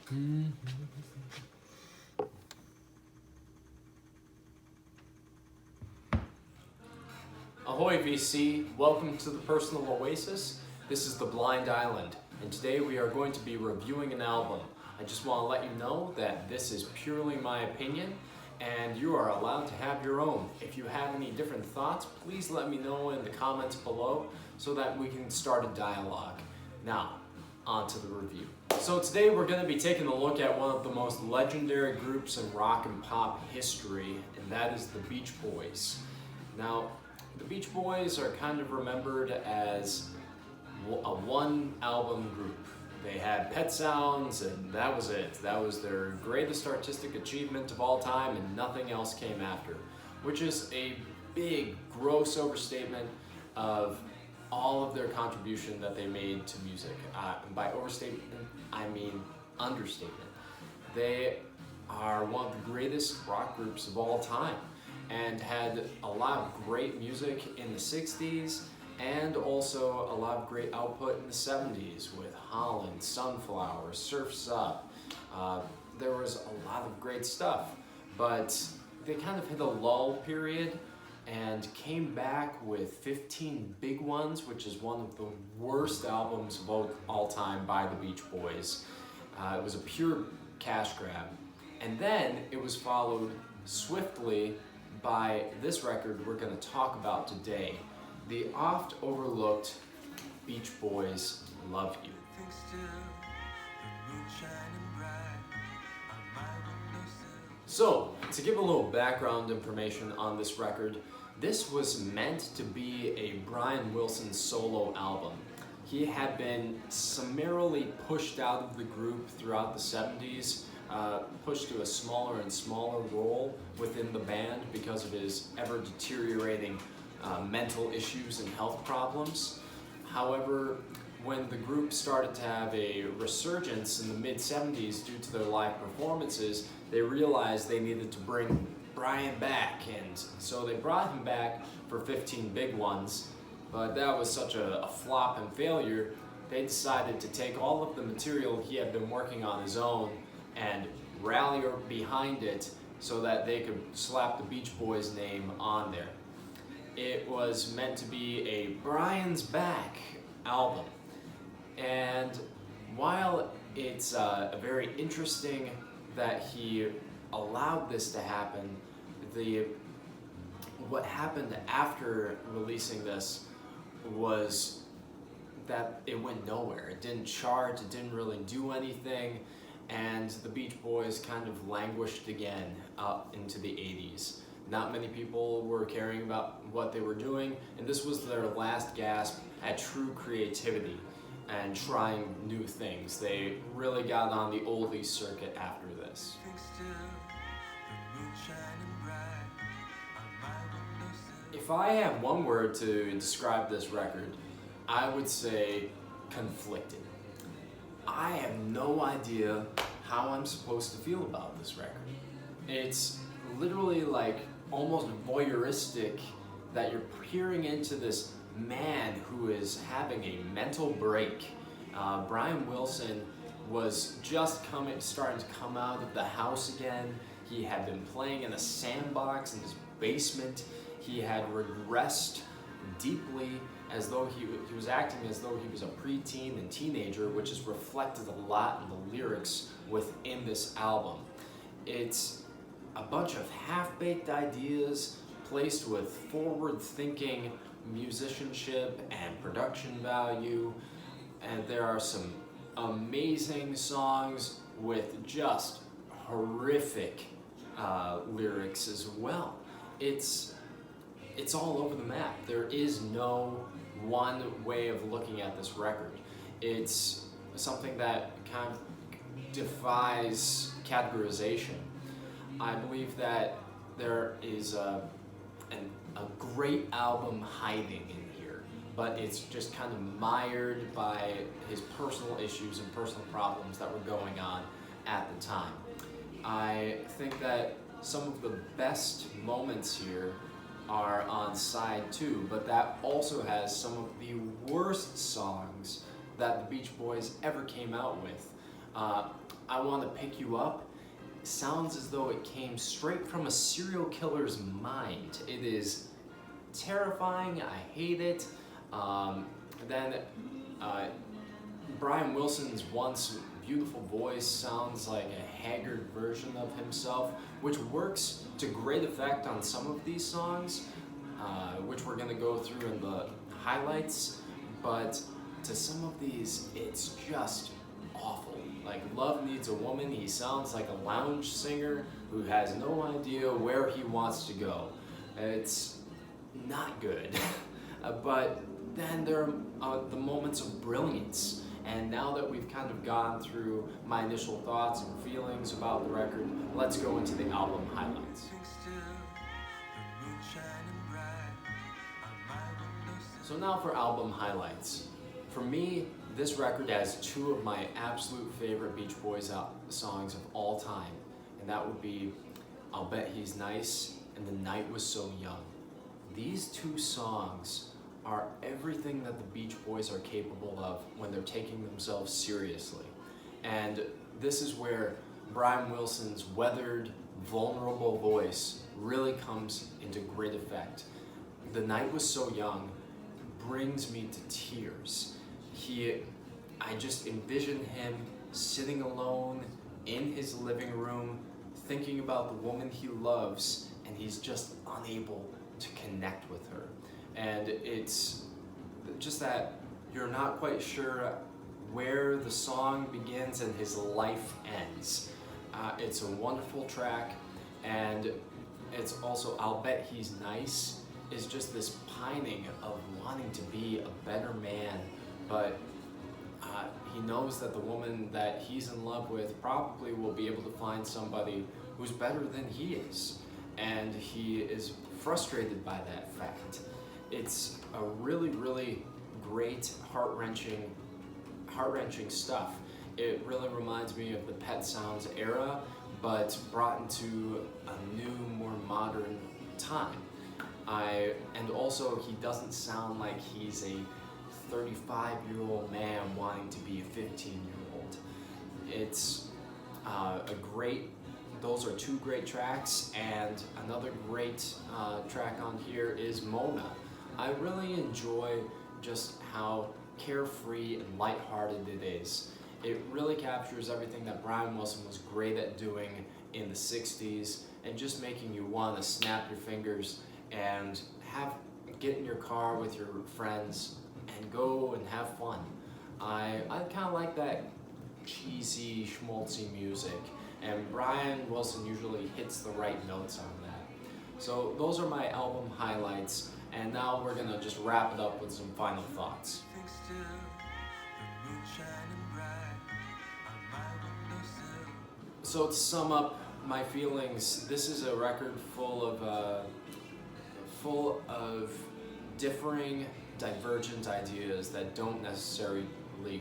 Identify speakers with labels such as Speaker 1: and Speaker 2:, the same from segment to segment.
Speaker 1: Ahoy VC, welcome to the Personal Oasis. This is the Blind Island, and today we are going to be reviewing an album. I just want to let you know that this is purely my opinion, and you are allowed to have your own. If you have any different thoughts, please let me know in the comments below so that we can start a dialogue. Now, on to the review. So today we're going to be taking a look at one of the most legendary groups in rock and pop history, and that is the Beach Boys. Now, the Beach Boys are kind of remembered as a one-album group. They had Pet Sounds, and that was it. That was their greatest artistic achievement of all time, and nothing else came after, which is a big, gross overstatement of all of their contribution that they made to music. And by overstatement, I mean understatement. They are one of the greatest rock groups of all time and had a lot of great music in the 60s and also a lot of great output in the 70s with Holland, Sunflower, Surf's Up. There was a lot of great stuff, but they kind of hit a lull period and came back with 15 Big Ones, which is one of the worst albums of all time by the Beach Boys. It was a pure cash grab. And then it was followed swiftly by this record we're going to talk about today, the oft overlooked Beach Boys' Love You. So, to give a little background information on this record, this was meant to be a Brian Wilson solo album. He had been summarily pushed out of the group throughout the 70s, pushed to a smaller and smaller role within the band because of his ever-deteriorating mental issues and health problems. However, when the group started to have a resurgence in the mid-70s due to their live performances, they realized they needed to bring Brian back, and so they brought him back for 15 Big Ones, but that was such a flop and failure, they decided to take all of the material he had been working on his own and rally behind it so that they could slap the Beach Boys name on there. It was meant to be a Brian's Back album, and while it's very interesting that he allowed this to happen, what happened after releasing this was that it went nowhere. It didn't chart, it didn't really do anything, and the Beach Boys kind of languished again up into the 80s. Not many people were caring about what they were doing, and this was their last gasp at true creativity and trying new things. They really got on the oldies circuit after this. If I had one word to describe this record, I would say conflicted. I have no idea how I'm supposed to feel about this record. It's literally like almost voyeuristic that you're peering into this man who is having a mental break. Brian Wilson was just starting to come out of the house again. He had been playing in a sandbox in his basement. He had regressed deeply, as though he was acting as though he was a preteen and teenager, which is reflected a lot in the lyrics within this album. It's a bunch of half-baked ideas placed with forward-thinking musicianship and production value, and there are some amazing songs with just horrific lyrics as well. It's all over the map. There is no one way of looking at this record. It's something that kind of defies categorization. I believe that there is a great album hiding in here, but it's just kind of mired by his personal issues and personal problems that were going on at the time. I think that some of the best moments here are on side 2, but that also has some of the worst songs that the Beach Boys ever came out with. I Want to Pick You Up sounds as though it came straight from a serial killer's mind. It is terrifying, I hate it. Then Brian Wilson's once beautiful voice sounds like a haggard version of himself, which works to great effect on some of these songs, which we're going to go through in the highlights, but to some of these, it's just awful. Like Love Needs a Woman, he sounds like a lounge singer who has no idea where he wants to go. It's not good. But then there are the moments of brilliance. And now that we've kind of gone through my initial thoughts and feelings about the record, let's go into the album highlights. So now for album highlights. For me, this record has two of my absolute favorite Beach Boys songs of all time. And that would be I'll Bet He's Nice and The Night Was So Young. These two songs are everything that the Beach Boys are capable of when they're taking themselves seriously. And this is where Brian Wilson's weathered, vulnerable voice really comes into great effect. The Night Was So Young brings me to tears. I just envision him sitting alone in his living room, thinking about the woman he loves, and he's just unable to connect with her. And it's just that you're not quite sure where the song begins and his life ends. It's a wonderful track, and it's also I'll Bet He's Nice is just this pining of wanting to be a better man, but he knows that the woman that he's in love with probably will be able to find somebody who's better than he is, and he is frustrated by that fact. It's a really, really great, heart-wrenching stuff. It really reminds me of the Pet Sounds era, but brought into a new, more modern time. And also, he doesn't sound like he's a 35-year-old man wanting to be a 15-year-old. It's those are two great tracks, and another great track on here is Mona. I really enjoy just how carefree and lighthearted it is. It really captures everything that Brian Wilson was great at doing in the 60s, and just making you want to snap your fingers and get in your car with your friends and go and have fun. I kind of like that cheesy, schmaltzy music, and Brian Wilson usually hits the right notes on that. So those are my album highlights, and now we're gonna just wrap it up with some final thoughts. So to sum up my feelings, this is a record full of differing, divergent ideas that don't necessarily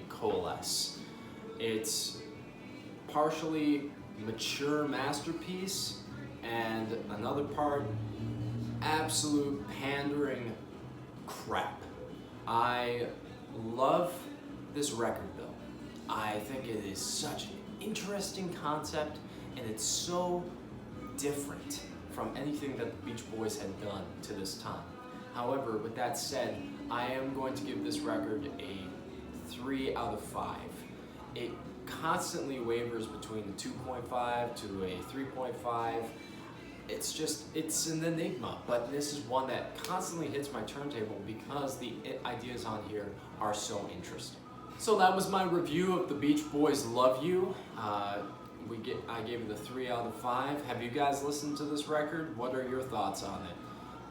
Speaker 1: coalesce. It's partially mature masterpiece, and another part absolute pandering crap. I love this record though. I think it is such an interesting concept, and it's so different from anything that the Beach Boys had done to this time. However, with that said, I am going to give this record a 3 out of 5. It constantly wavers between a 2.5 to a 3.5. It's an enigma, but this is one that constantly hits my turntable because the ideas on here are so interesting. So that was my review of the Beach Boys' Love You. I gave it a 3 out of 5. Have you guys listened to this record? What are your thoughts on it?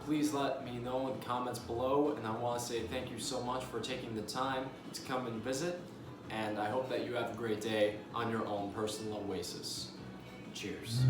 Speaker 1: Please let me know in the comments below, and I want to say thank you so much for taking the time to come and visit, and I hope that you have a great day on your own personal oasis. Cheers.